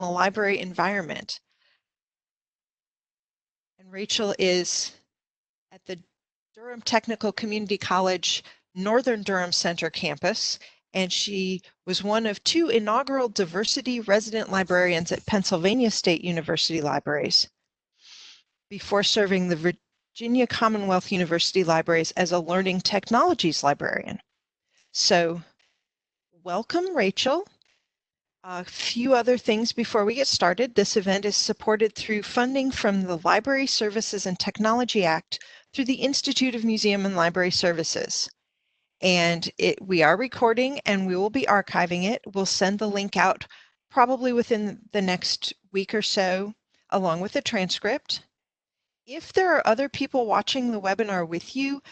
a library environment. And Rachel is at the Durham Technical Community College, Northern Durham Center campus, and she was one of 2 inaugural Diversity Resident Librarians at Pennsylvania State University Libraries before serving the Virginia Commonwealth University Libraries as a Learning Technologies Librarian. So welcome, Rachel. A few other things before we get started. This event is supported through funding from the Library Services and Technology Act through the Institute of Museum and Library Services. And we are recording and we will be archiving it. We'll send the link out probably within the next week or so, along with the transcript. If there are other people watching the webinar with you,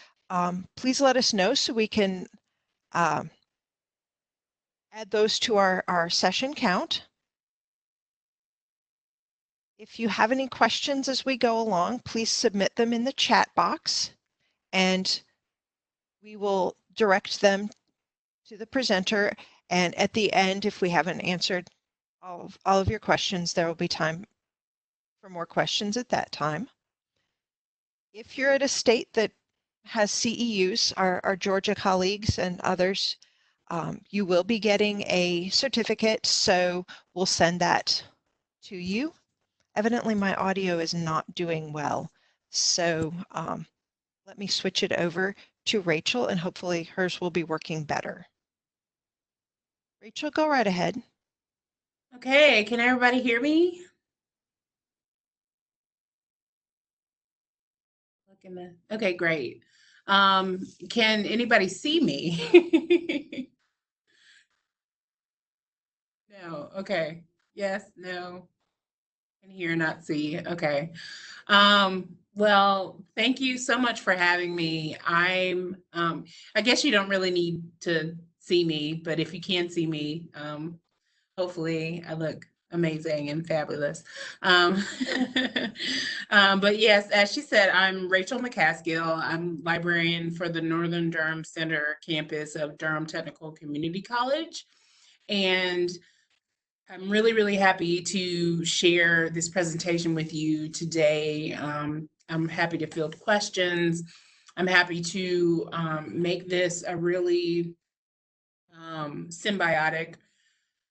please let us know so we can add those to our session count. If you have any questions as we go along, please submit them in the chat box and we will direct them to the presenter. And at the end, if we haven't answered all of your questions, there will be time for more questions at that time. If you're at a state that has CEUs, our Georgia colleagues and others, you will be getting a certificate, so we'll send that to you. Evidently, my audio is not doing well, so let me switch it over to Rachel, and hopefully hers will be working better. Rachel, go right ahead. Okay, can everybody hear me? Okay, great. Can anybody see me? No, okay. Yes, no. Can hear, not see. Okay. Well, thank you so much for having me. I guess you don't really need to see me, but if you can see me, hopefully I look amazing and fabulous. But yes, as she said, I'm Rachel McCaskill. I'm librarian for the Northern Durham Center campus of Durham Technical Community College. And I'm really, really happy to share this presentation with you today. I'm happy to field questions. I'm happy to make this a really symbiotic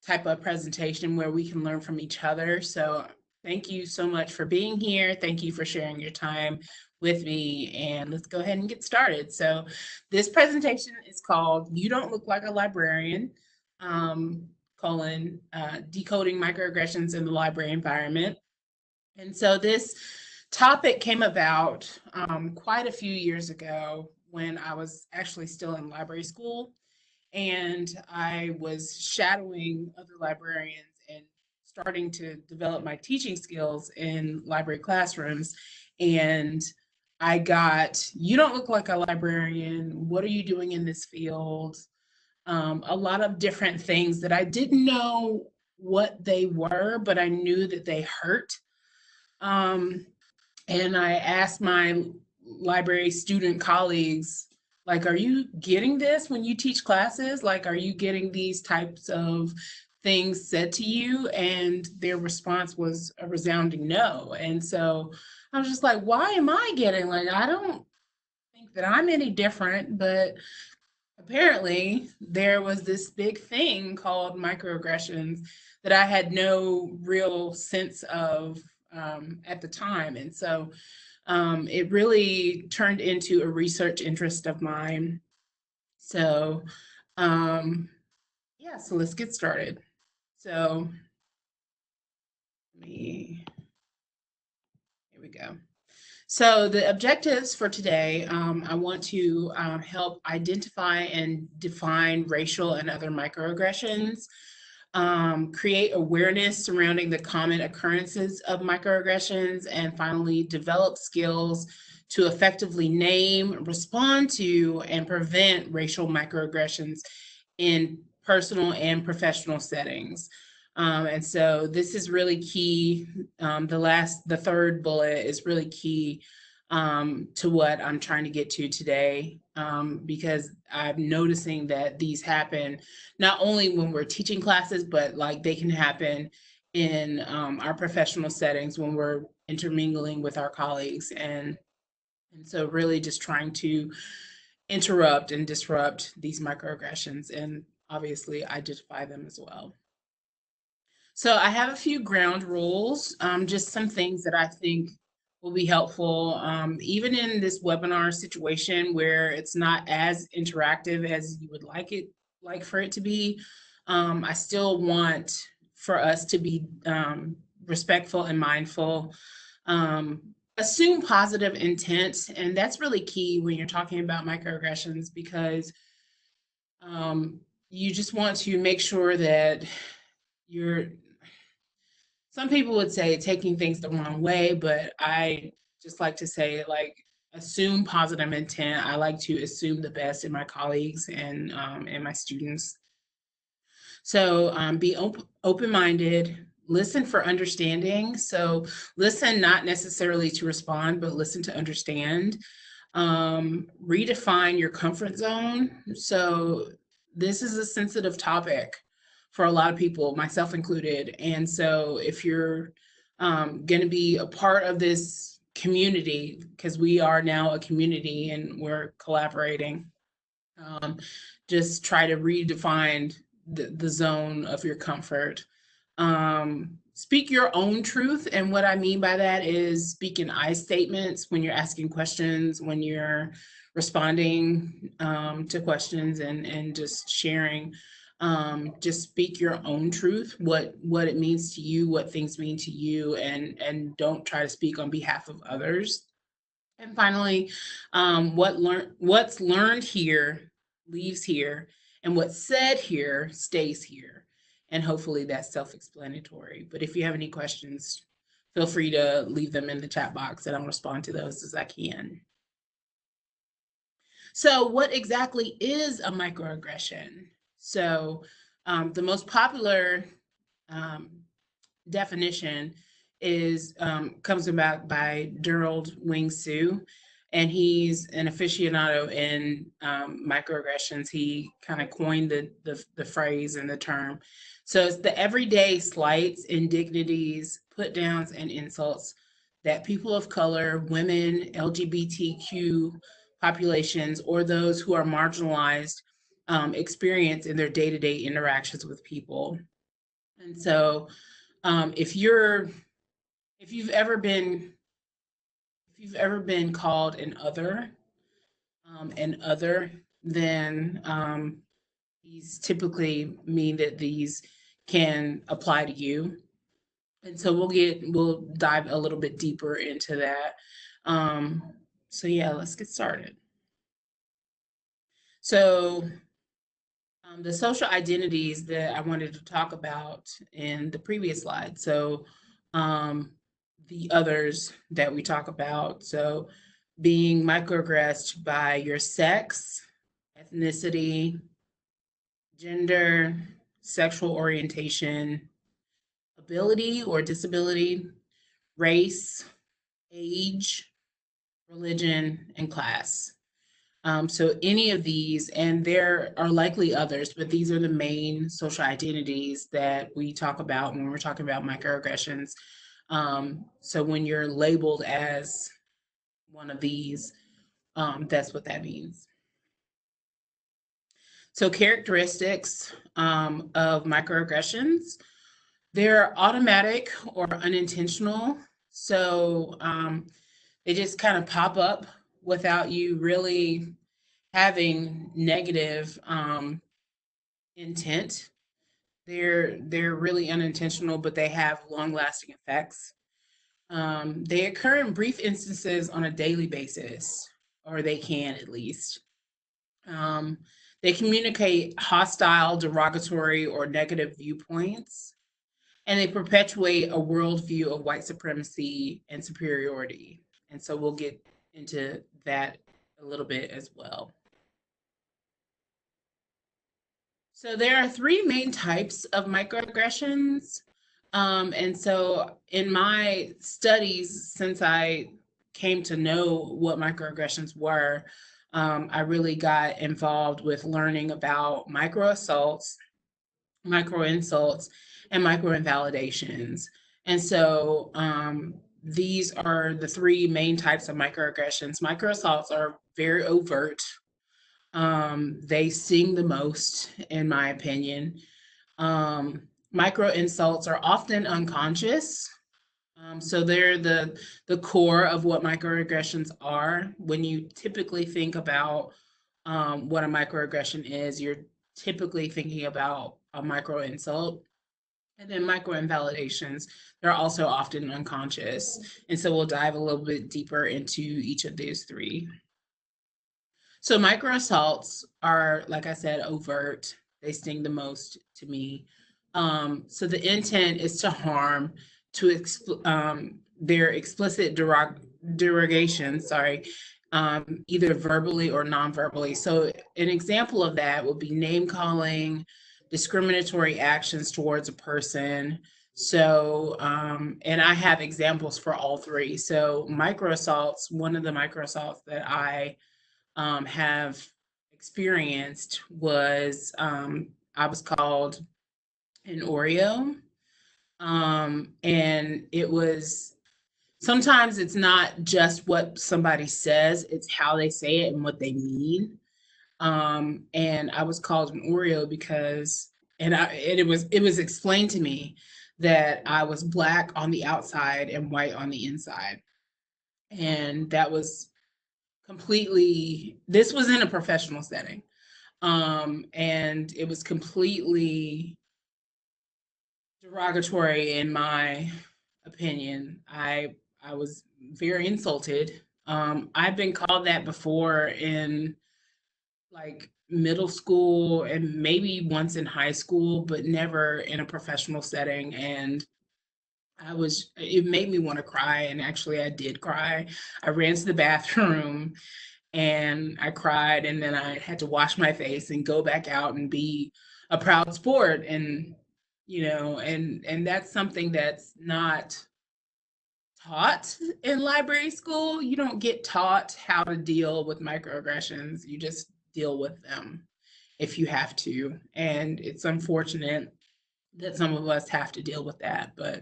type of presentation where we can learn from each other. So thank you so much for being here. Thank you for sharing your time with me, and let's go ahead and get started. So this presentation is called You Don't Look Like a Librarian, Decoding Microaggressions in the Library Environment. And so this topic came about quite a few years ago when I was actually still in library school. And I was shadowing other librarians and starting to develop my teaching skills in library classrooms. And I got, you don't look like a librarian. What are you doing in this field? A lot of different things that I didn't know what they were, but I knew that they hurt. And I asked my library student colleagues, like, are you getting this when you teach classes? Like, are you getting these types of things said to you? And their response was a resounding no. And so I was just like, why am I getting, like, I don't think that I'm any different, but apparently there was this big thing called microaggressions that I had no real sense of at the time. And so it really turned into a research interest of mine. So yeah, so let's get started. So here we go. So the objectives for today, I want to help identify and define racial and other microaggressions, create awareness surrounding the common occurrences of microaggressions, and finally develop skills to effectively name, respond to, and prevent racial microaggressions in personal and professional settings. And so this is really key. The third bullet is really key to what I'm trying to get to today, because I'm noticing that these happen not only when we're teaching classes, but like they can happen in our professional settings when we're intermingling with our colleagues. And so really just trying to interrupt and disrupt these microaggressions and obviously identify them as well. So I have a few ground rules, just some things that I think will be helpful, even in this webinar situation where it's not as interactive as you would like for it to be. I still want for us to be respectful and mindful. Assume positive intent, and that's really key when you're talking about microaggressions, because you just want to make sure that you're, some people would say taking things the wrong way, but I just like to say, like, assume positive intent. I like to assume the best in my colleagues and my students. So be open-minded, listen for understanding. So listen not necessarily to respond, but listen to understand. Redefine your comfort zone. So this is a sensitive topic for a lot of people, myself included. And so if you're going to be a part of this community, because we are now a community and we're collaborating, just try to redefine the zone of your comfort. Speak your own truth. And what I mean by that is speak in I statements when you're asking questions, when you're responding to questions and just sharing. Just speak your own truth, what it means to you, what things mean to you, and don't try to speak on behalf of others. And finally, what's learned here leaves here, and what's said here stays here. And hopefully that's self-explanatory. But if you have any questions, feel free to leave them in the chat box and I'll respond to those as I can. So what exactly is a microaggression? So the most popular definition is comes about by Durham Sue, and he's an aficionado in microaggressions. He kind of coined the phrase and the term. So it's the everyday slights, indignities, put downs, and insults that people of color, women, LGBTQ populations, or those who are marginalized experience in their day-to-day interactions with people. And so if you've ever been called an other, then these typically mean that these can apply to you. And so we'll dive a little bit deeper into that. So yeah, let's get started. So the social identities that I wanted to talk about in the previous slide. So the others that we talk about. So being microaggressed by your sex, ethnicity, gender, sexual orientation, ability or disability, race, age, religion, and class. So any of these, and there are likely others, but these are the main social identities that we talk about when we're talking about microaggressions. So when you're labeled as one of these, that's what that means. So characteristics of microaggressions, they're automatic or unintentional. So they just kind of pop up without you really having negative intent. They're really unintentional, but they have long-lasting effects. They occur in brief instances on a daily basis, or they can at least. They communicate hostile, derogatory, or negative viewpoints, and they perpetuate a worldview of white supremacy and superiority. And so we'll get into that a little bit as well. So there are three main types of microaggressions. And so in my studies, since I came to know what microaggressions were, I really got involved with learning about microassaults, micro insults, and micro invalidations. And so these are the three main types of microaggressions. Micro assaults are very overt. They sting the most, in my opinion. Micro insults are often unconscious. So they're the core of what microaggressions are. When you typically think about what a microaggression is, you're typically thinking about a micro insult. And then micro invalidations, they're also often unconscious. And so we'll dive a little bit deeper into each of these three. So micro assaults are, like I said, overt. They sting the most to me. So the intent is to harm, to their explicit derogation, either verbally or non-verbally. So an example of that would be name calling, discriminatory actions towards a person. So, and I have examples for all three. So micro assaults, one of the micro assaults that I have experienced was I was called an Oreo. And it was sometimes it's not just what somebody says, it's how they say it and what they mean. And I was called an Oreo because and it was explained to me that I was black on the outside and white on the inside. And that was completely this was in a professional setting. And it was completely derogatory in my opinion. I was very insulted. I've been called that before in like middle school and maybe once in high school, but never in a professional setting. And it made me want to cry. And actually, I did cry. I ran to the bathroom and I cried, and then I had to wash my face and go back out and be a proud sport. And, and that's something that's not taught in library school. You don't get taught how to deal with microaggressions. You just deal with them if you have to. And it's unfortunate that some of us have to deal with that, but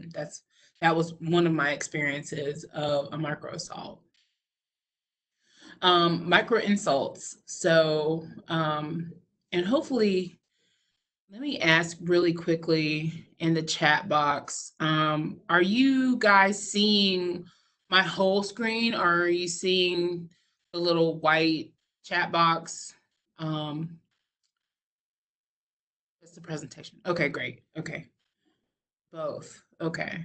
that was one of my experiences of a micro assault. Micro insults. So, and hopefully, let me ask really quickly in the chat box, are you guys seeing my whole screen, or are you seeing the little white chat box? That's the presentation. Okay, great. Okay. Both. Okay.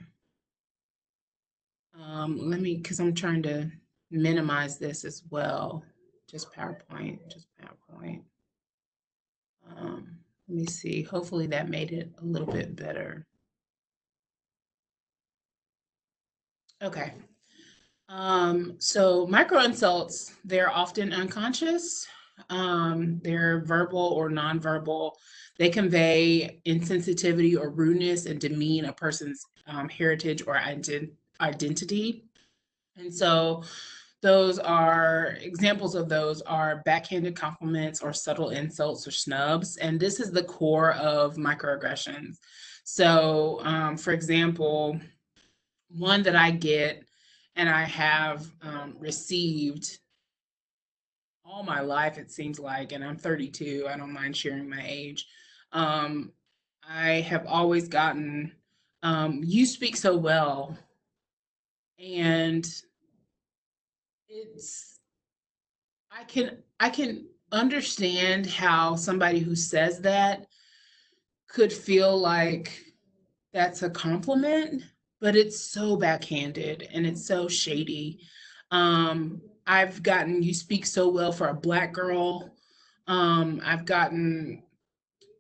Because I'm trying to minimize this as well. Just PowerPoint. Let me see. Hopefully that made it a little bit better. Okay. So micro insults, they're often unconscious. They're verbal or nonverbal. They convey insensitivity or rudeness and demean a person's heritage or identity. And so those are examples of those are backhanded compliments or subtle insults or snubs. And this is the core of microaggressions. So, for example, one that I get and I have received all my life, it seems like, and I'm 32, I don't mind sharing my age. I have always gotten, you speak so well. And it's, I can understand how somebody who says that could feel like that's a compliment, but it's so backhanded and it's so shady. I've gotten you speak so well for a Black girl. I've gotten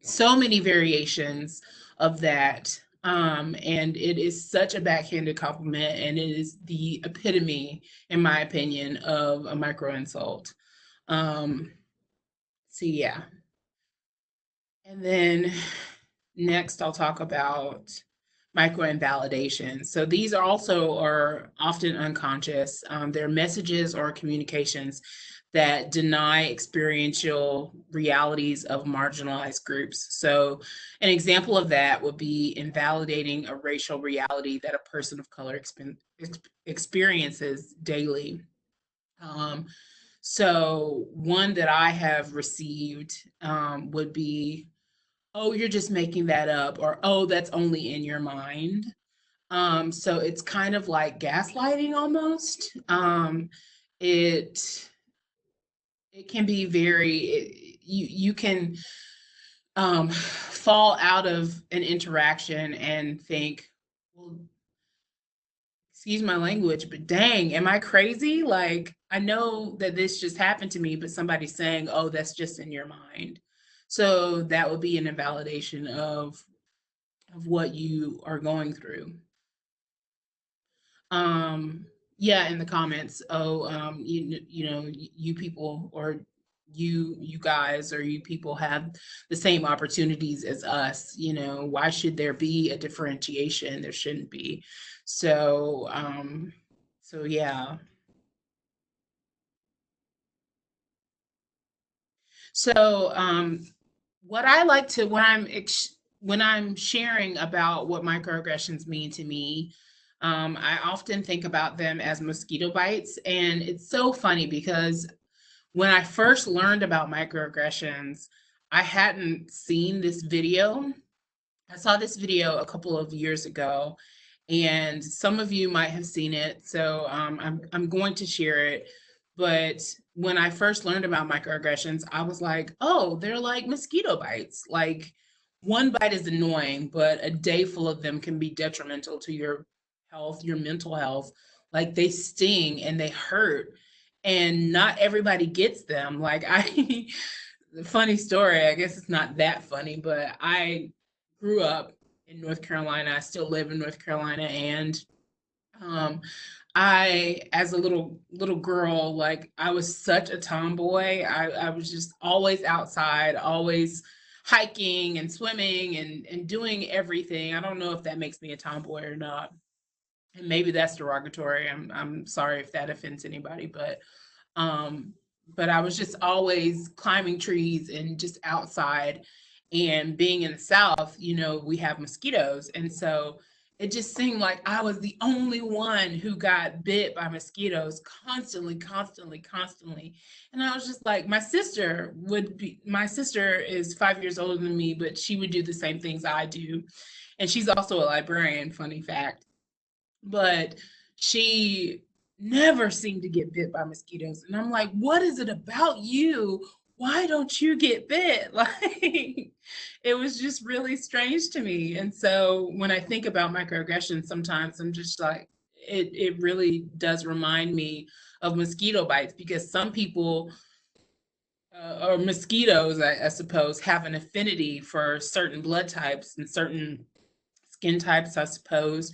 so many variations of that. And it is such a backhanded compliment, and it is the epitome, in my opinion, of a micro insult. So yeah. And then next I'll talk about micro invalidation. So these are often unconscious. They're messages or communications that deny experiential realities of marginalized groups. So an example of that would be invalidating a racial reality that a person of color experiences daily. So one that I have received would be, oh, you're just making that up, or oh, that's only in your mind. So it's kind of like gaslighting almost. It can be very, you can fall out of an interaction and think, well, excuse my language, but dang, am I crazy? Like, I know that this just happened to me, but somebody's saying, oh, that's just in your mind. So that would be an invalidation of what you are going through. Yeah, in the comments, oh, you know, you people, or you guys, or you people have the same opportunities as us. You know, why should there be a differentiation? There shouldn't be. So so yeah. So what I like to, when I'm sharing about what microaggressions mean to me, I often think about them as mosquito bites. And it's so funny because when I first learned about microaggressions, I hadn't seen this video. I saw this video a couple of years ago, and some of you might have seen it. So I'm going to share it. But when I first learned about microaggressions, I was like, oh, they're like mosquito bites. Like, one bite is annoying, but a day full of them can be detrimental to your health, your mental health. Like, they sting and they hurt, and not everybody gets them. Like, funny story, I guess it's not that funny, but I grew up in North Carolina. I still live in North Carolina, and I, as a little girl, like, I was such a tomboy. I was just always outside, always hiking and swimming and doing everything. I don't know if that makes me a tomboy or not, and maybe that's derogatory. I'm sorry if that offends anybody, but I was just always climbing trees and just outside. And being in the South, you know, we have mosquitoes. And so it just seemed like I was the only one who got bit by mosquitoes constantly, constantly, constantly. And I was just like, my sister is 5 years older than me, but she would do the same things I do. And she's also a librarian, funny fact. But she never seemed to get bit by mosquitoes. And I'm like, what is it about you? Why don't you get bit? Like, it was just really strange to me. And so when I think about microaggressions, sometimes I'm just like, it really does remind me of mosquito bites, because some people, or mosquitoes, I suppose, have an affinity for certain blood types and certain skin types, I suppose,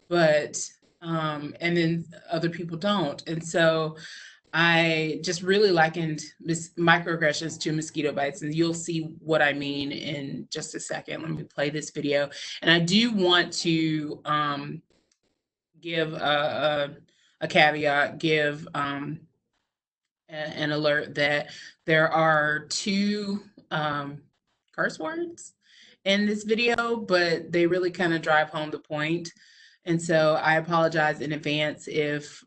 but and then other people don't. And so I just really likened microaggressions to mosquito bites, and you'll see what I mean in just a second. Let me play this video. And I do want to give a caveat, give an alert that there are two curse words in this video, but they really kind of drive home the point. And so I apologize in advance if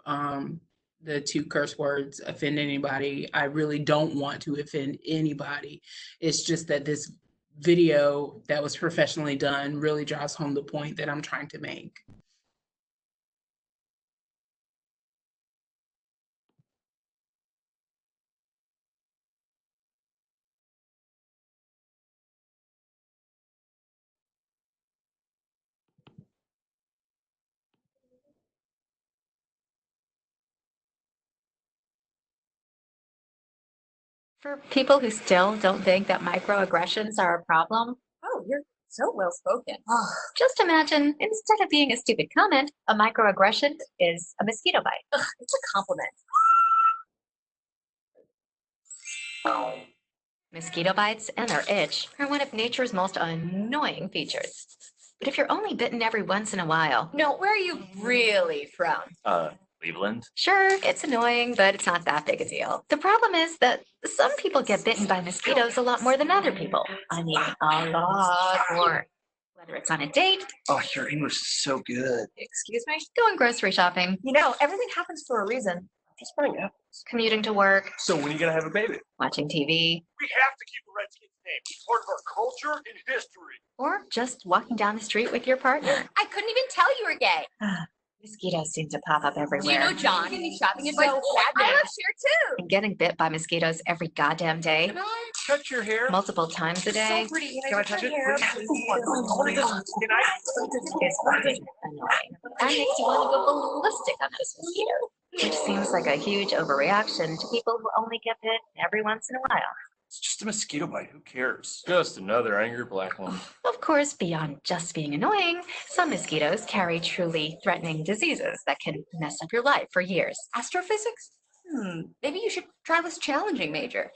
the two curse words offend anybody. I really don't want to offend anybody. It's just that this video that was professionally done really drives home the point that I'm trying to make. For people who still don't think that microaggressions are a problem, Oh, you're so well spoken. just imagine instead of being a stupid comment, a microaggression is a mosquito bite. It's a compliment. Mosquito bites and their itch are one of nature's most annoying features. But if you're only bitten every once in a while, No, where are you really from? Cleveland. Sure, it's annoying, but it's not that big a deal. The problem is that some people get bitten by mosquitoes a lot more than other people. I mean, a lot more. Whether it's on a date. Oh, your English is so good. Excuse me? Going grocery shopping. You know, everything happens for a reason. Just bring it. Commuting to work. So when are you gonna have a baby? Watching TV. We have to keep the Redskins name. It's part of our culture and history. Or just walking down the street with your partner. I couldn't even tell you were gay. Mosquitoes seem to pop up everywhere. Do you know John? Shopping is so bad. I love Cher too. And getting bit by mosquitoes every goddamn day. Can I touch your hair? Multiple times a day. So pretty. Can I touch it? Hair. Can I? Is fucking annoying. That makes you want to go ballistic on those mosquitoes. Which seems like a huge overreaction to people who only get bit every once in a while. It's just a mosquito bite. Who cares? Just another angry black woman. Of course, beyond just being annoying, some mosquitoes carry truly threatening diseases that can mess up your life for years. Astrophysics? Maybe you should try this challenging major.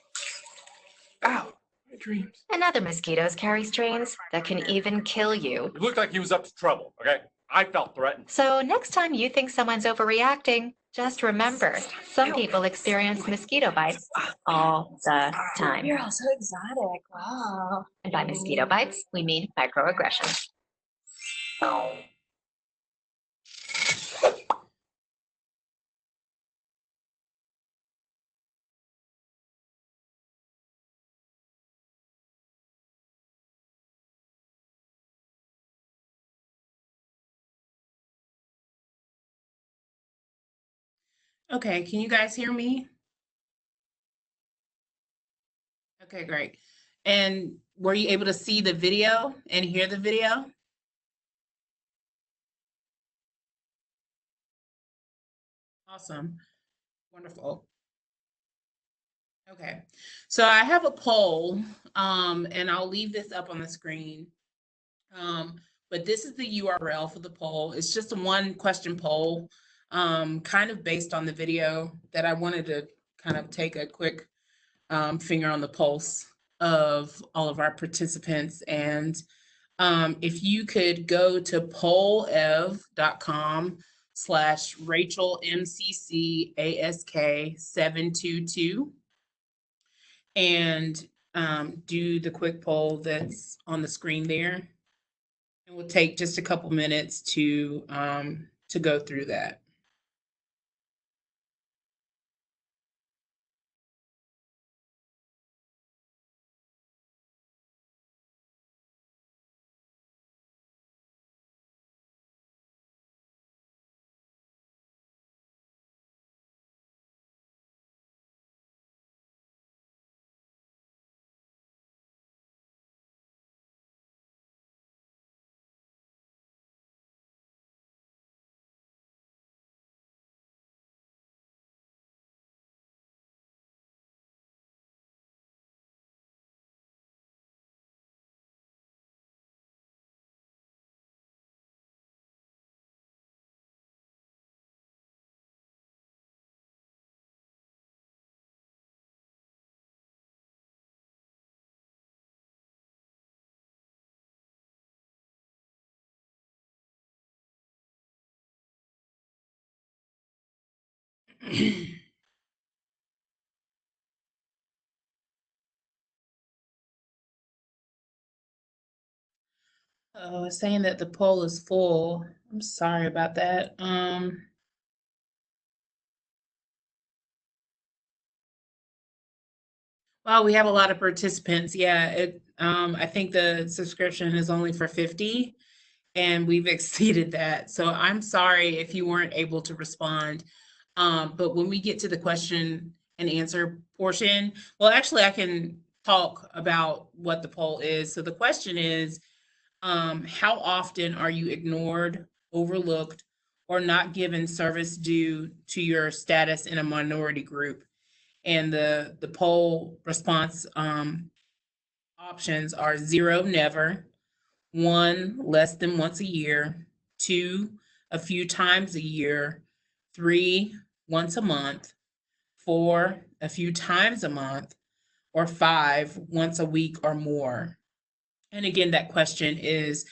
Ow, my dreams. And other mosquitoes carry strains that can even kill you. It looked like he was up to trouble, okay? I felt threatened. So next time you think someone's overreacting, just remember, some people experience mosquito bites all the time. You're all so exotic. Wow. And by mosquito bites, we mean microaggressions. Okay, can you guys hear me? Okay, great. And were you able to see the video and hear the video? Awesome. Wonderful. Okay, so I have a poll, and I'll leave this up on the screen. But this is the URL for the poll. It's just a one question poll, kind of based on the video that I wanted to kind of take a quick finger on the pulse of all of our participants. And if you could go to pollev.com/RachelMCCASK722 and do the quick poll that's on the screen there. And we'll take just a couple minutes to go through that. Oh, it's saying that the poll is full. I'm sorry about that. Well, we have a lot of participants. Yeah, I think the subscription is only for 50, and we've exceeded that. So I'm sorry if you weren't able to respond. But when we get to the question and answer portion, well, actually, I can talk about what the poll is. So the question is, how often are you ignored, overlooked, or not given service due to your status in a minority group? And the poll response options are 0, never, 1, less than once a year, 2, a few times a year, 3, once a month, 4, a few times a month, or 5, once a week or more. And again, that question is,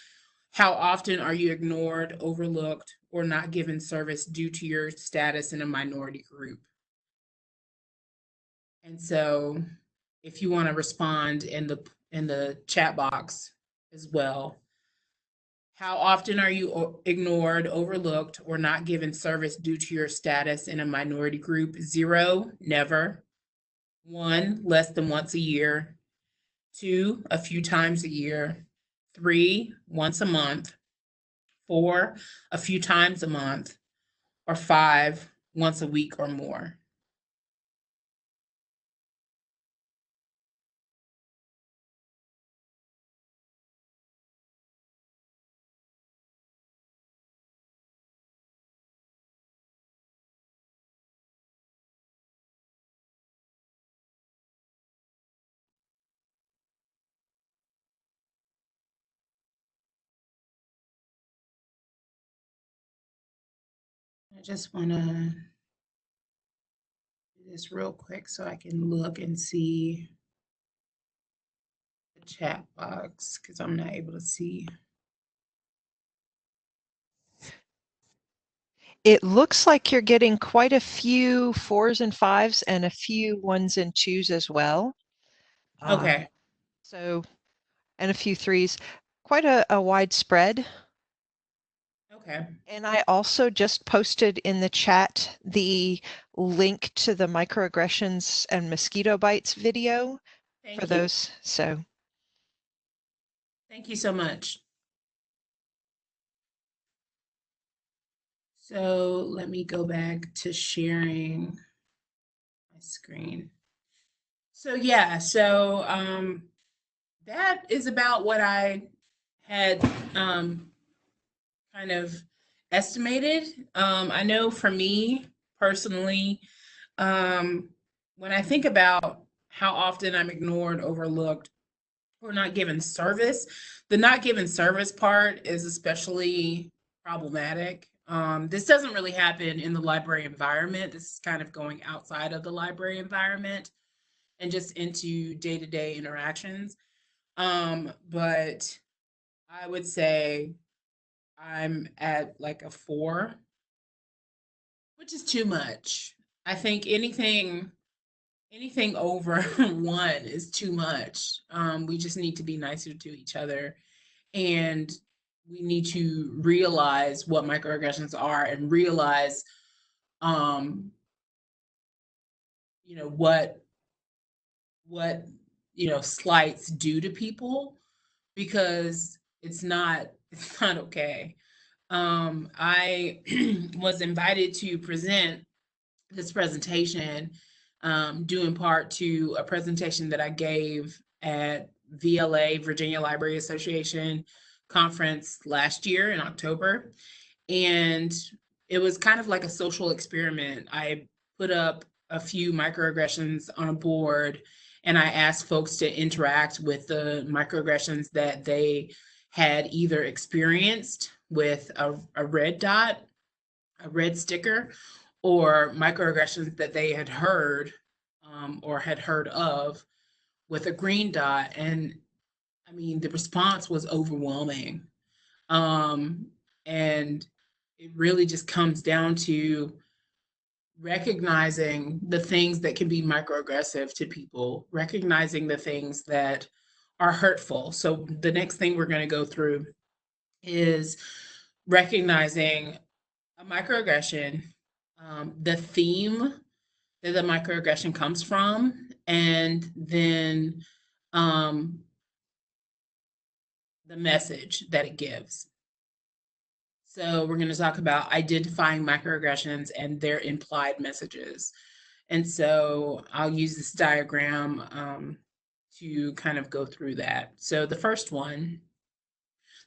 how often are you ignored, overlooked, or not given service due to your status in a minority group. And so if you want to respond in the chat box as well. How often are you ignored, overlooked, or not given service due to your status in a minority group? 0, never. 1, less than once a year. 2, a few times a year. 3, once a month. 4, a few times a month. Or 5, once a week or more. I just want to do this real quick so I can look and see the chat box because I'm not able to see. It looks like you're getting quite a few 4s and 5s and a few 1s and 2s as well. Okay. So, and a few 3s. Quite a wide spread. Okay. And I also just posted in the chat the link to the Microaggressions and Mosquito Bites video Thank for you. those. So, Thank you so much. So let me go back to sharing my screen. So yeah, so that is about what I had kind of estimated. I know for me personally, when I think about how often I'm ignored, overlooked, or not given service, the not given service part is especially problematic. This doesn't really happen in the library environment. This is kind of going outside of the library environment and just into day-to-day interactions. But I would say I'm at like a 4, which is too much. I think anything over 1 is too much. We just need to be nicer to each other, and we need to realize what microaggressions are and realize, what slights do to people, because it's not okay. I was invited to present this presentation, due in part to a presentation that I gave at VLA, Virginia Library Association conference last year in October. And it was kind of like a social experiment. I put up a few microaggressions on a board, and I asked folks to interact with the microaggressions that they had either experienced with a red dot, a red sticker, or microaggressions that they had heard, or had heard of with a green dot. And I mean, the response was overwhelming. And it really just comes down to recognizing the things that can be microaggressive to people, recognizing the things that are hurtful. So the next thing we're going to go through is recognizing a microaggression, the theme that the microaggression comes from, and then the message that it gives. So we're going to talk about identifying microaggressions and their implied messages. And so I'll use this diagram to kind of go through that. So the first one,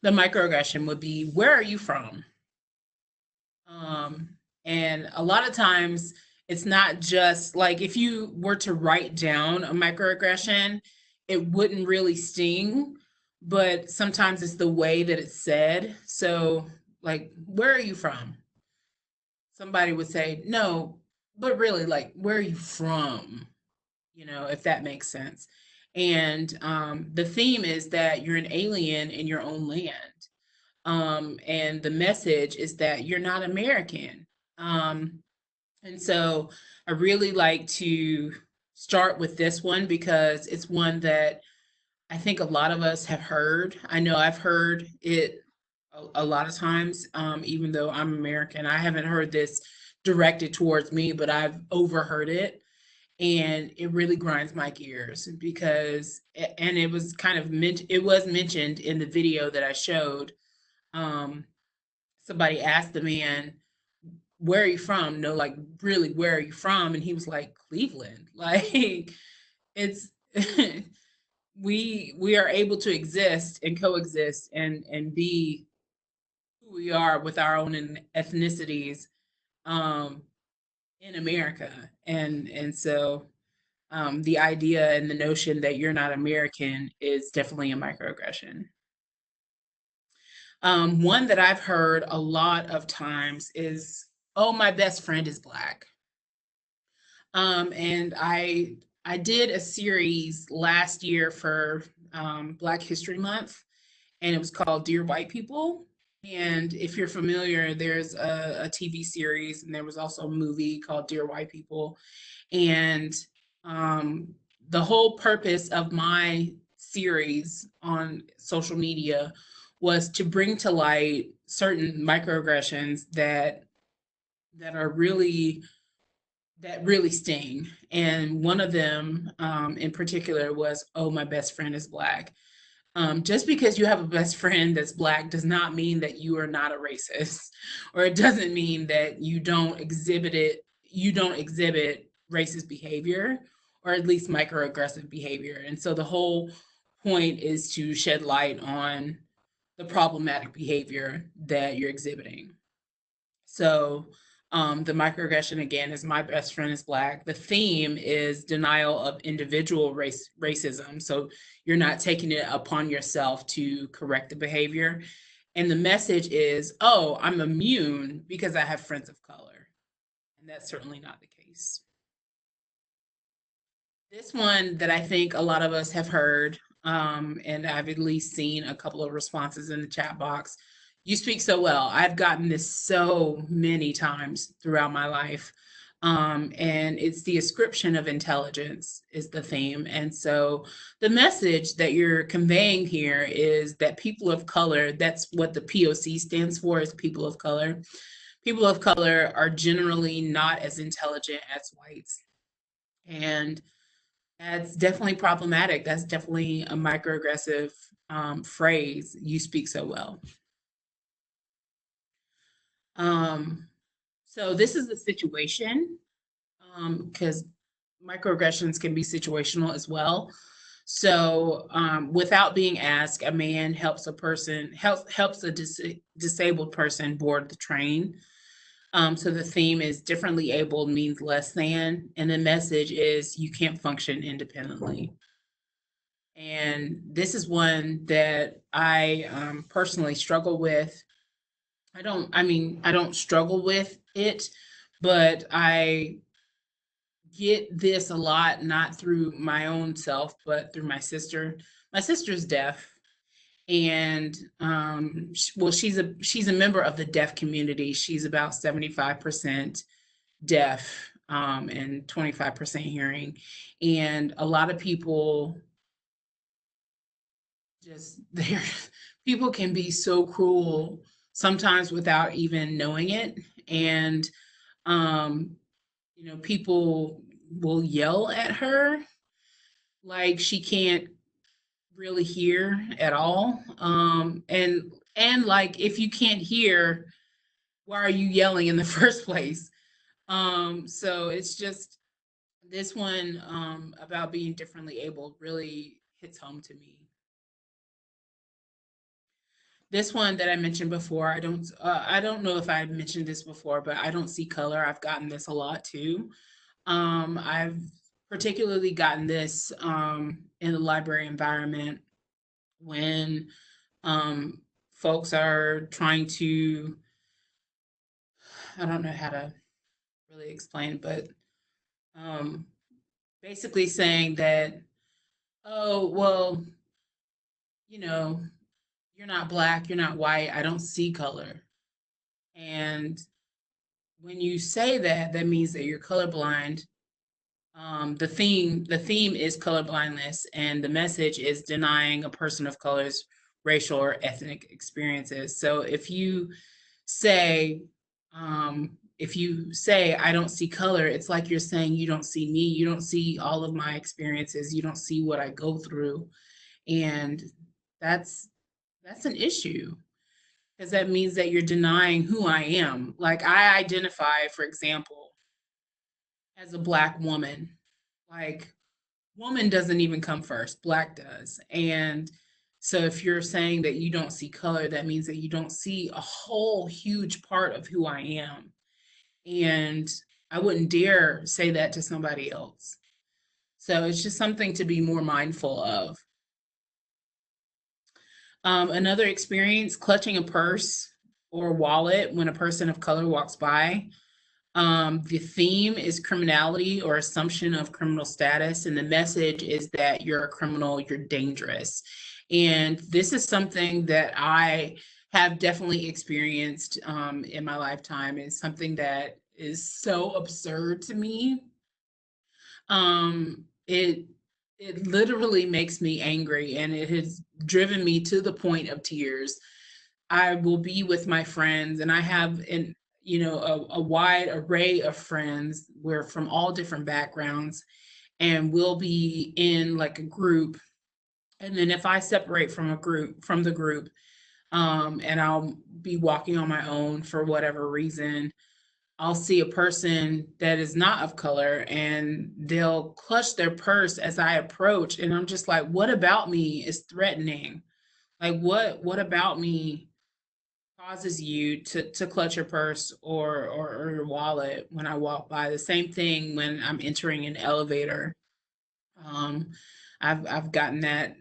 the microaggression, would be, where are you from? And a lot of times it's not just like, if you were to write down a microaggression, it wouldn't really sting, but sometimes it's the way that it's said. So like, where are you from? Somebody would say, no, but really, like, where are you from? If that makes sense. And the theme is that you're an alien in your own land. And the message is that you're not American. And so I really like to start with this one because it's one that I think a lot of us have heard. I know I've heard it a lot of times, even though I'm American. I haven't heard this directed towards me, but I've overheard it. And it really grinds my gears because, and it was kind of, it was mentioned in the video that I showed. Somebody asked the man, where are you from? No, like, really, where are you from? And he was like, Cleveland. Like, it's, we are able to exist and coexist and be who we are with our own ethnicities in America. And so the idea and the notion that you're not American is definitely a microaggression. One that I've heard a lot of times is, oh, my best friend is Black. And I did a series last year for Black History Month, and it was called Dear White People. And if you're familiar, there's a TV series, and there was also a movie called Dear White People. And the whole purpose of my series on social media was to bring to light certain microaggressions that are really, that really sting. And one of them in particular was, oh, my best friend is Black. Just because you have a best friend that's Black does not mean that you are not a racist, or it doesn't mean that you don't exhibit racist behavior, or at least microaggressive behavior. And so the whole point is to shed light on the problematic behavior that you're exhibiting. So the microaggression, again, is my best friend is Black. The theme is denial of individual racism. So you're not taking it upon yourself to correct the behavior. And the message is, oh, I'm immune because I have friends of color. And that's certainly not the case. This one that I think a lot of us have heard, and I've at least seen a couple of responses in the chat box. You speak so well. I've gotten this so many times throughout my life. And it's the ascription of intelligence is the theme. And so the message that you're conveying here is that people of color, that's what the POC stands for, is people of color. People of color are generally not as intelligent as whites. And that's definitely problematic. That's definitely a microaggressive phrase. You speak so well. So this is the situation, because microaggressions can be situational as well. So without being asked, a man helps a disabled person board the train. So the theme is differently abled means less than, and the message is you can't function independently. And this is one that I personally struggle with. I don't struggle with it, but I get this a lot, not through my own self, but through my sister. My sister's deaf, and well, she's a member of the deaf community. She's about 75% deaf and 25% hearing, and a lot of people people can be so cruel sometimes without even knowing it. And people will yell at her like she can't really hear at all. And like, if you can't hear, why are you yelling in the first place? So it's just this one about being differently abled really hits home to me. This one that I mentioned before, I don't know if I mentioned this before, but I don't see color. I've gotten this a lot too. I've particularly gotten this in the library environment when folks are trying to, I don't know how to really explain, but basically saying that, oh, well, you're not black, you're not white, I don't see color. And when you say that, that means that you're colorblind. The theme is colorblindness, and the message is denying a person of color's racial or ethnic experiences. So if you say, I don't see color, it's like you're saying you don't see me, you don't see all of my experiences, you don't see what I go through. And that's an issue, because that means that you're denying who I am. Like, I identify, for example, as a Black woman. Like, woman doesn't even come first, Black does. And so if you're saying that you don't see color, that means that you don't see a whole huge part of who I am. And I wouldn't dare say that to somebody else. So it's just something to be more mindful of. Another experience, clutching a purse or wallet when a person of color walks by. The theme is criminality or assumption of criminal status, and the message is that you're a criminal, you're dangerous. And this is something that I have definitely experienced in my lifetime. It's something that is so absurd to me. It literally makes me angry, and it has driven me to the point of tears. I will be with my friends, and I have a wide array of friends. We're from all different backgrounds, and we'll be in like a group. And then if I separate from the group, and I'll be walking on my own for whatever reason, I'll see a person that is not of color, and they'll clutch their purse as I approach. And I'm just like, what about me is threatening? Like, what about me causes you to clutch your purse or your wallet when I walk by? The same thing when I'm entering an elevator. I've gotten that,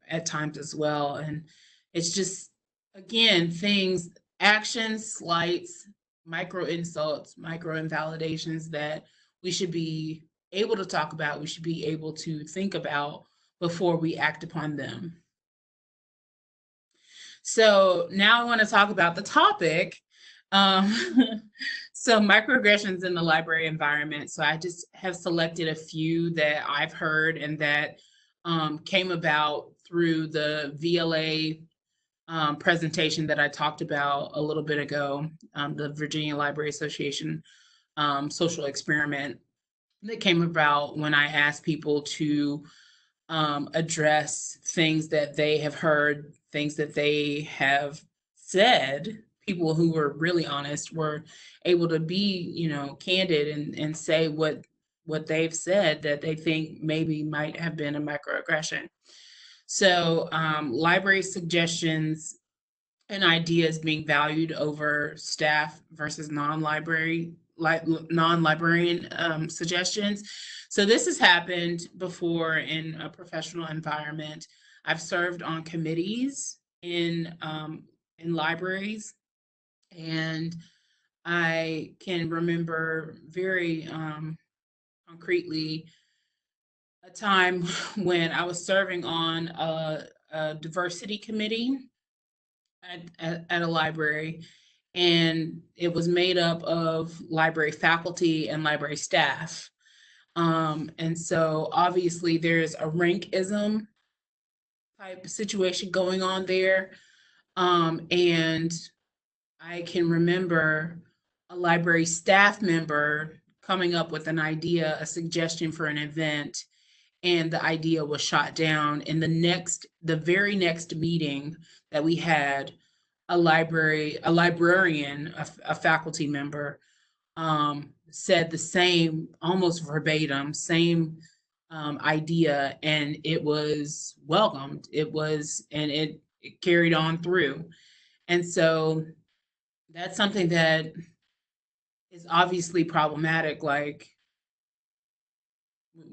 at times as well. And it's just, again, things, actions, slights, micro insults, micro invalidations that we should be able to talk about, we should be able to think about before we act upon them. So now I want to talk about the topic. So microaggressions in the library environment. So I just have selected a few that I've heard and that came about through the VLA presentation that I talked about a little bit ago, the Virginia Library Association social experiment that came about when I asked people to address things that they have heard, things that they have said. People who were really honest were able to be, candid and say what they've said that they think maybe might have been a microaggression. So library suggestions and ideas being valued over staff versus non-librarian suggestions. So this has happened before in a professional environment. I've served on committees in libraries, and I can remember very concretely a time when I was serving on a diversity committee at a library, and it was made up of library faculty and library staff. And so obviously there's a rankism type situation going on there. And I can remember a library staff member coming up with an idea, a suggestion for an event, and the idea was shot down. In the very next meeting that we had, a librarian, a faculty member, said the same, almost verbatim, same idea, and it was welcomed. It carried on through. And so that's something that is obviously problematic. Like,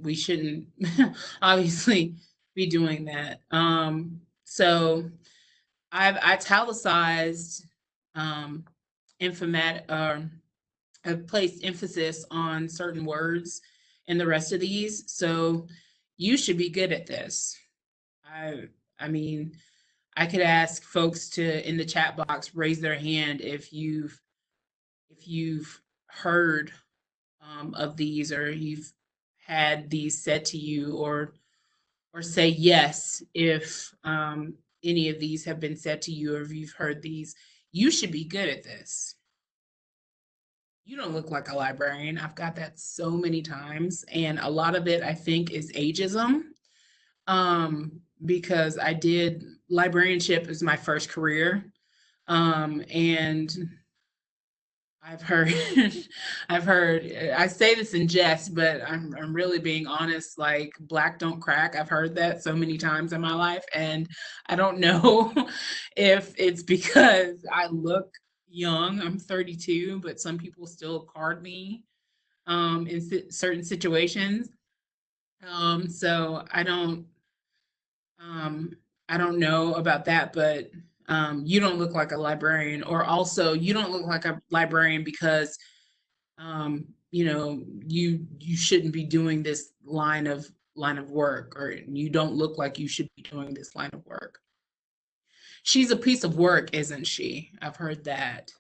we shouldn't obviously be doing that. So I've italicized I've placed emphasis on certain words in the rest of these. So you should be good at this. I mean, I could ask folks to, in the chat box, raise their hand if you've heard of these, or you've had these said to you, or say yes if any of these have been said to you, or if you've heard these. You should be good at this. You don't look like a librarian. I've got that so many times, and a lot of it I think is ageism, because I did librarianship as my first career, and I've heard, I say this in jest, but I'm really being honest, like, black don't crack. I've heard that so many times in my life, and I don't know if it's because I look young. I'm 32, but some people still card me in certain situations. So I don't know about that, but you don't look like a librarian, or also you don't look like a librarian because you know, you shouldn't be doing this line of work, or you don't look like you should be doing this line of work. She's a piece of work, isn't she? I've heard that,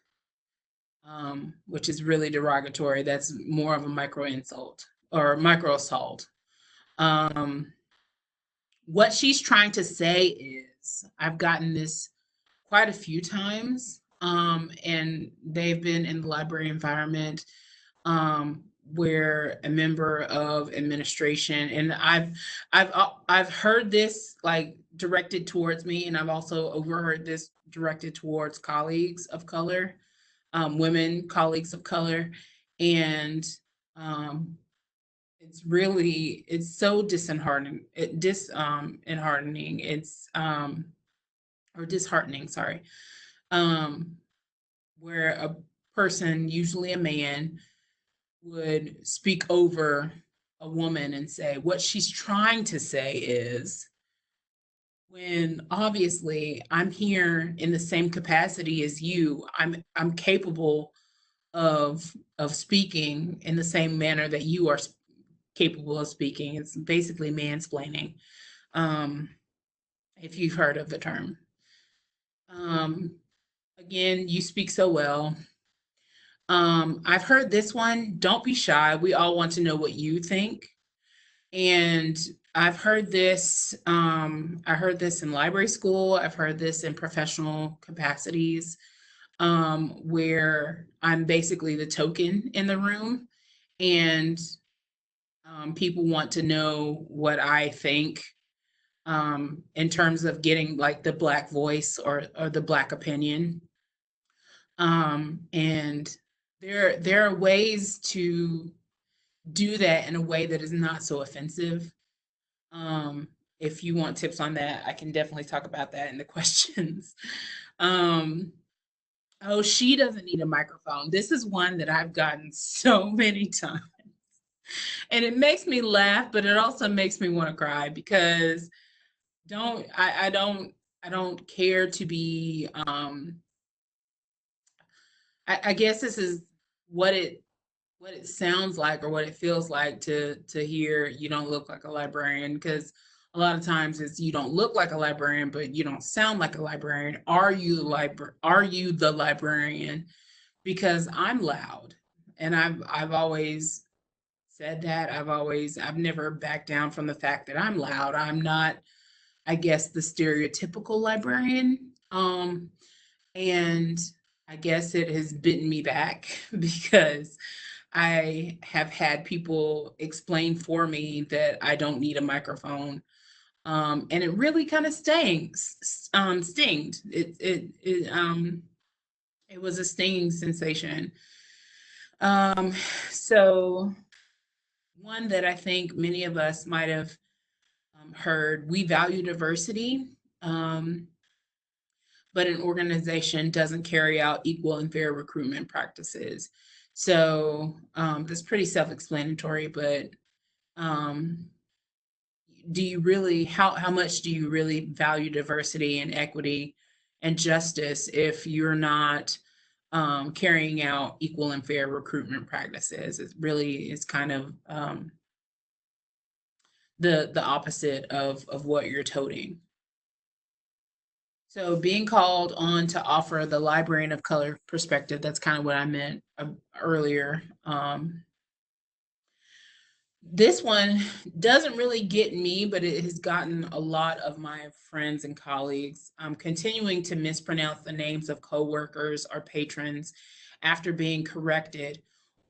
which is really derogatory. That's more of a micro insult or micro assault. What she's trying to say is, I've gotten this quite a few times, and they've been in the library environment, where a member of administration, and I've heard this like directed towards me, and I've also overheard this directed towards colleagues of color, women colleagues of color, and it's so disheartening. Disheartening. It's or disheartening. Sorry, where a person, usually a man, would speak over a woman and say what she's trying to say is, when obviously I'm here in the same capacity as you. I'm capable of speaking in the same manner that you are capable of speaking. It's basically mansplaining, if you've heard of the term. Again, you speak so well. I've heard this one, don't be shy. We all want to know what you think. And I've heard this, I heard this in library school. I've heard this in professional capacities, where I'm basically the token in the room, and people want to know what I think, in terms of getting like the Black voice, or the Black opinion. And there are ways to do that in a way that is not so offensive. If you want tips on that, I can definitely talk about that in the questions. Oh, she doesn't need a microphone. This is one that I've gotten so many times. And it makes me laugh, but it also makes me want to cry, because I don't care to be, I guess this is what it sounds like, or what it feels like to hear you don't look like a librarian, because a lot of times it's you don't look like a librarian, but you don't sound like a librarian. Are you the librarian? Because I'm loud, and I've always said that. I've never backed down from the fact that I'm loud. I'm not, I guess, the stereotypical librarian. And I guess it has bitten me back because I have had people explain for me that I don't need a microphone. And it really kind of stings. It was a stinging sensation. So one that I think many of us might have heard, we value diversity, but an organization doesn't carry out equal and fair recruitment practices. So that's pretty self-explanatory, but do you really, how much do you really value diversity and equity and justice if you're not carrying out equal and fair recruitment practices? It really is kind of the opposite of what you're toting. So being called on to offer the librarian of color perspective, that's kind of what I meant earlier. This one doesn't really get me, but it has gotten a lot of my friends and colleagues continuing to mispronounce the names of coworkers or patrons after being corrected,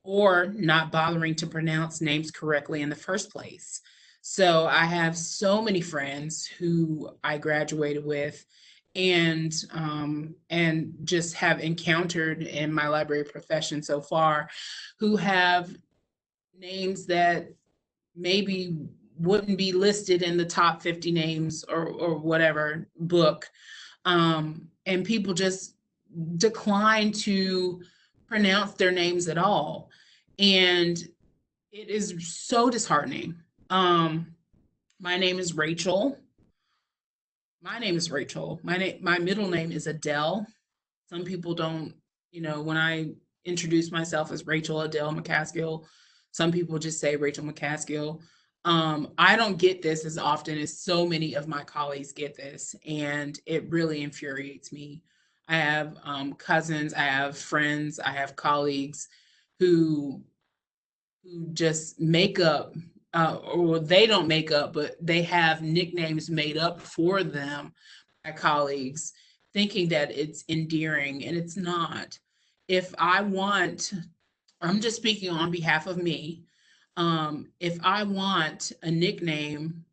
or not bothering to pronounce names correctly in the first place. So I have so many friends who I graduated with and just have encountered in my library profession so far, who have names that maybe wouldn't be listed in the top 50 names or whatever book. And people just decline to pronounce their names at all. And it is so disheartening. My name is Rachel. My middle name is Adele. Some people don't, when I introduce myself as Rachel Adele McCaskill, some people just say Rachel McCaskill. I don't get this as often as so many of my colleagues get this, and it really infuriates me. I have cousins, I have friends, I have colleagues who just make up, or they don't make up, but they have nicknames made up for them by colleagues, thinking that it's endearing, and it's not. If I want, I'm just speaking on behalf of me. If I want a nickname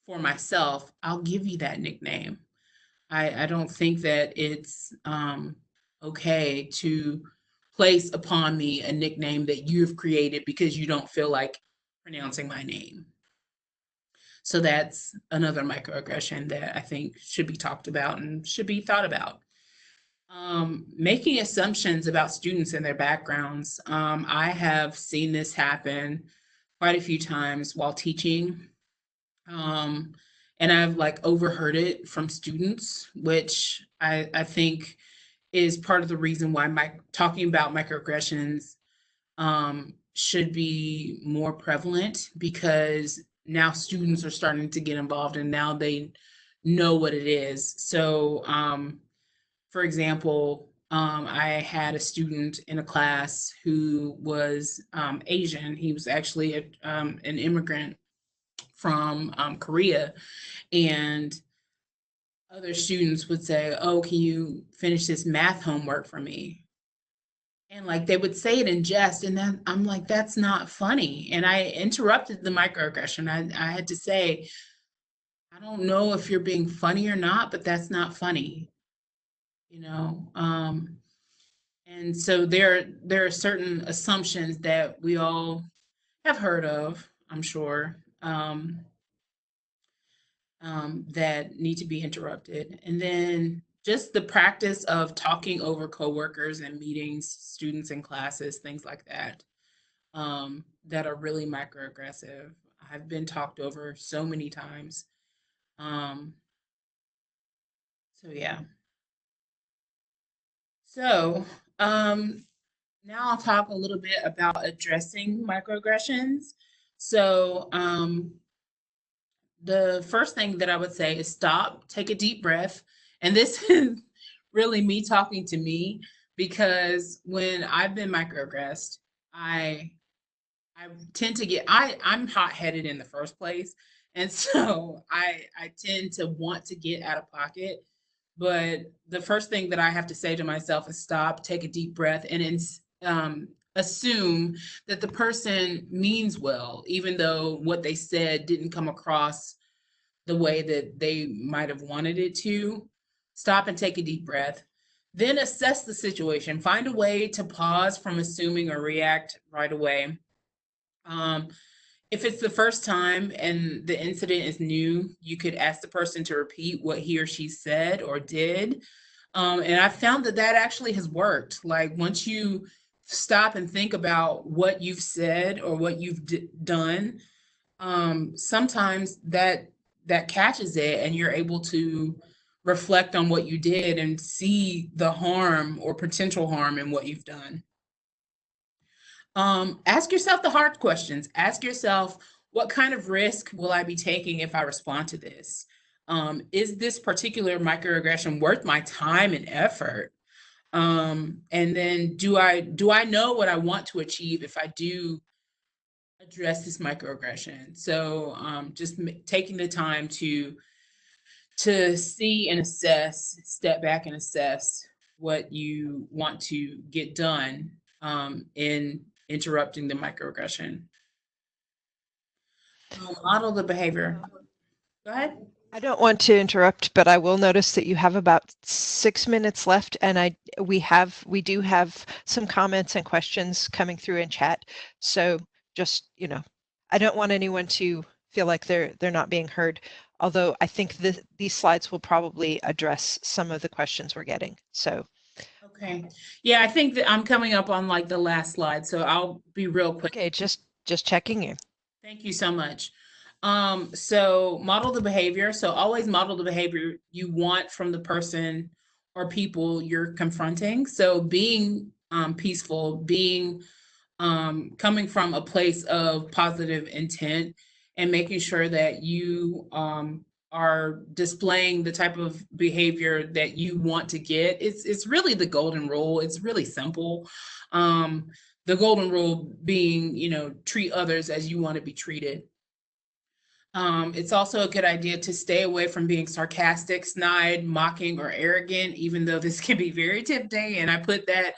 for myself, I'll give you that nickname. I don't think that it's okay to place upon me a nickname that you've created because you don't feel like pronouncing my name. So that's another microaggression that I think should be talked about and should be thought about. Making assumptions about students and their backgrounds. I have seen this happen quite a few times while teaching. And I've overheard it from students, which I think is part of the reason why talking about microaggressions should be more prevalent, because now students are starting to get involved and now they know what it is. So, for example, I had a student in a class who was Asian. He was actually an immigrant from Korea, and other students would say, "Oh, can you finish this math homework for me?" And they would say it in jest, and then I'm like, "That's not funny." And I interrupted the microaggression. I had to say, "I don't know if you're being funny or not, but that's not funny." And so there are certain assumptions that we all have heard of, I'm sure, that need to be interrupted. And then just the practice of talking over coworkers and meetings, students in classes, things like that, that are really microaggressive. I've been talked over so many times. So yeah. So now I'll talk a little bit about addressing microaggressions. So the first thing that I would say is stop, take a deep breath. And this is really me talking to me, because when I've been microaggressed, I tend to get, I'm hot-headed in the first place. And so I tend to want to get out of pocket. But the first thing that I have to say to myself is stop, take a deep breath, and assume that the person means well, even though what they said didn't come across the way that they might have wanted it to. Stop and take a deep breath. Then assess the situation. Find a way to pause from assuming or react right away. If it's the first time and the incident is new, you could ask the person to repeat what he or she said or did. And I found that actually has worked. Once you stop and think about what you've said or what you've done, sometimes that catches it, and you're able to reflect on what you did and see the harm or potential harm in what you've done. Ask yourself the hard questions. Ask yourself, what kind of risk will I be taking if I respond to this? Is this particular microaggression worth my time and effort? And then do I know what I want to achieve if I do address this microaggression? So just taking the time to see and assess, step back and assess what you want to get done in interrupting the microaggression. Model the behavior. Go ahead. I don't want to interrupt, but I will notice that you have about 6 minutes left, and we do have some comments and questions coming through in chat. So just, I don't want anyone to feel like they're not being heard. Although I think these slides will probably address some of the questions we're getting. So. Okay. Yeah, I think that I'm coming up on like the last slide, so I'll be real quick. Okay, just checking in. Thank you so much. So model the behavior. So always model the behavior you want from the person or people you're confronting. So being peaceful, being coming from a place of positive intent, and making sure that you are displaying the type of behavior that you want to get. It's really the golden rule. It's really simple. The golden rule being, treat others as you want to be treated. It's also a good idea to stay away from being sarcastic, snide, mocking, or arrogant, even though this can be very tempting. And I put that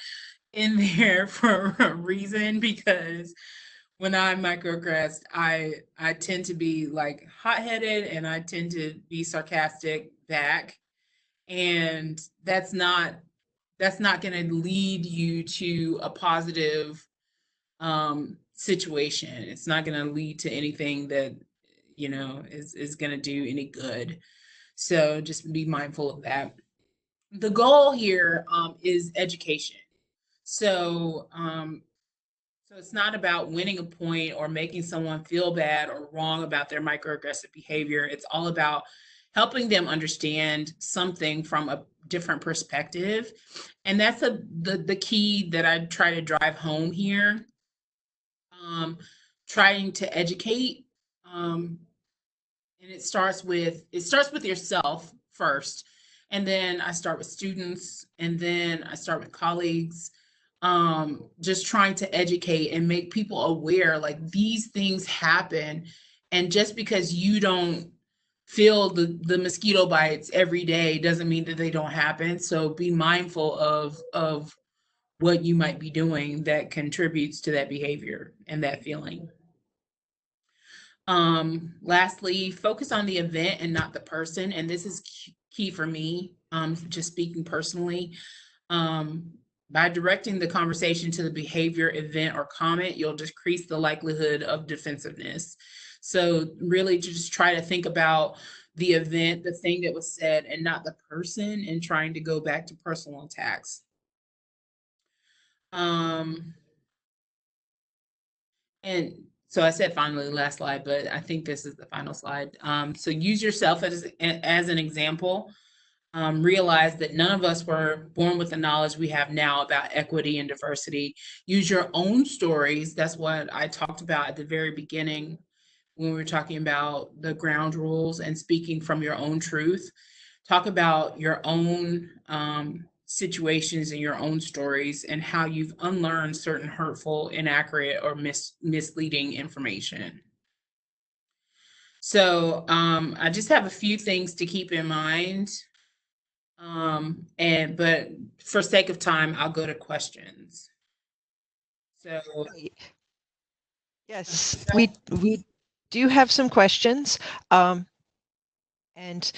in there for a reason, because when I'm microaggressed, I tend to be like hot-headed, and I tend to be sarcastic back. And that's not going to lead you to a positive situation. It's not going to lead to anything that is going to do any good. So just be mindful of that. The goal here is education. So it's not about winning a point or making someone feel bad or wrong about their microaggressive behavior. It's all about helping them understand something from a different perspective. And that's the key that I try to drive home here. Trying to educate. And it starts with yourself first. And then I start with students, and then I start with colleagues. Just trying to educate and make people aware, like, these things happen. And just because you don't feel the mosquito bites every day doesn't mean that they don't happen. So be mindful of what you might be doing that contributes to that behavior and that feeling. Lastly, focus on the event and not the person. And this is key for me, just speaking personally. By directing the conversation to the behavior, event, or comment, you'll decrease the likelihood of defensiveness. So really just try to think about the event, the thing that was said, and not the person, and trying to go back to personal attacks. And so I said finally, last slide, but I think this is the final slide. So use yourself as an example. Realize that none of us were born with the knowledge we have now about equity and diversity. Use your own stories. That's what I talked about at the very beginning when we were talking about the ground rules and speaking from your own truth. Talk about your own situations and your own stories, and how you've unlearned certain hurtful, inaccurate, or misleading information. So I just have a few things to keep in mind. But for sake of time, I'll go to questions. So yes, we do have some questions. And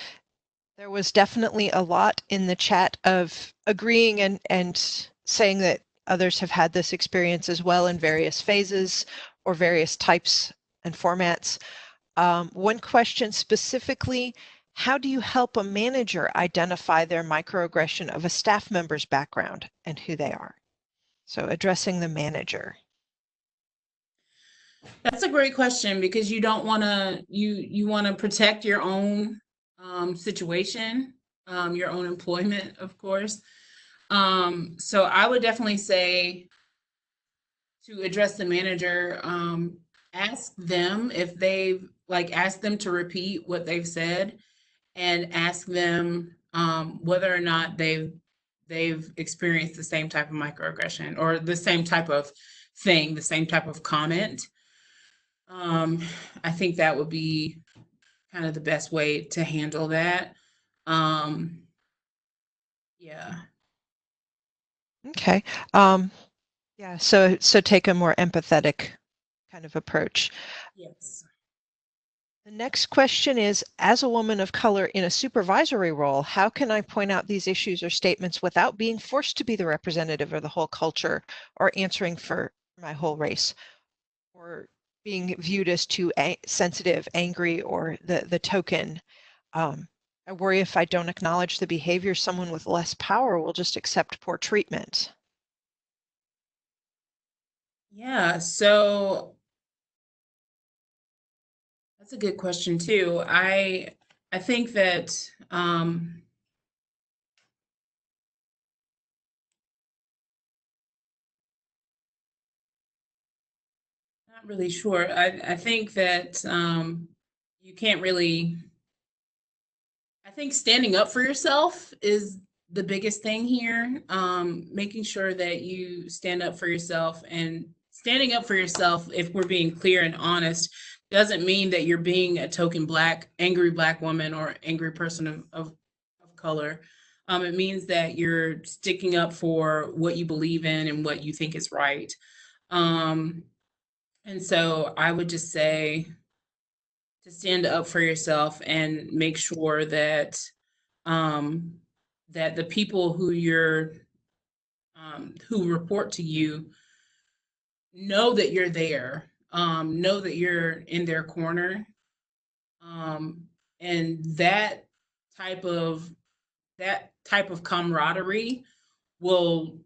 there was definitely a lot in the chat of agreeing and saying that others have had this experience as well in various phases or various types and formats. One question specifically: how do you help a manager identify their microaggression of a staff member's background and who they are? So addressing the manager. That's a great question, because you don't want to, you want to protect your own situation, your own employment, of course. So I would definitely say, to address the manager, ask them if they've, ask them to repeat what they've said, and ask them whether or not they've experienced the same type of microaggression or the same type of thing, the same type of comment. I think that would be kind of the best way to handle that. Yeah. Okay. Yeah, so take a more empathetic kind of approach. Yes. The next question is, as a woman of color in a supervisory role, how can I point out these issues or statements without being forced to be the representative of the whole culture or answering for my whole race, or being viewed as too sensitive, angry, or the token? I worry if I don't acknowledge the behavior, someone with less power will just accept poor treatment. Yeah, so that's a good question too. I think that not really sure. I think that you can't really. I think standing up for yourself is the biggest thing here. Making sure that you stand up for yourself, and standing up for yourself, if we're being clear and honest, doesn't mean that you're being a token angry black woman or angry person of color. It means that you're sticking up for what you believe in and what you think is right. And so I would just say to stand up for yourself and make sure that that the people who report to you know that you're there, know that you're in their corner, and type of that type of camaraderie will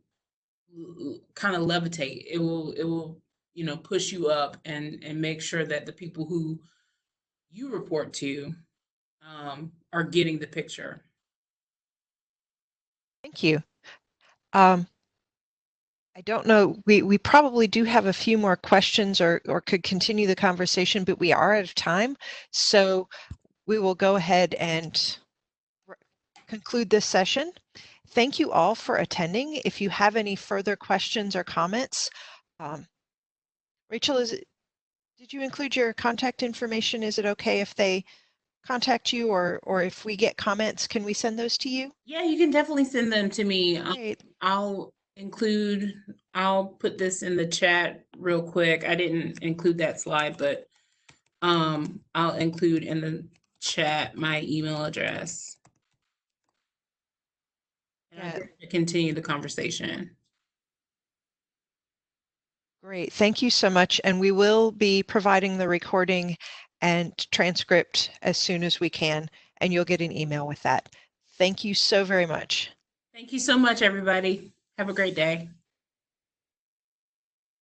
kind of levitate. It will push you up and make sure that the people who you report to are getting the picture. Thank you. I don't know, we probably do have a few more questions or could continue the conversation, but we are out of time. So we will go ahead and conclude this session. Thank you all for attending. If you have any further questions or comments, Rachel, did you include your contact information? Is it okay if they contact you, or if we get comments, can we send those to you? Yeah, you can definitely send them to me. Great. I'll put this in the chat real quick. I didn't include that slide, but I'll include in the chat my email address. And I'm going to continue the conversation. Great, thank you so much. And we will be providing the recording and transcript as soon as we can, and you'll get an email with that. Thank you so very much. Thank you so much, everybody. Have a great day.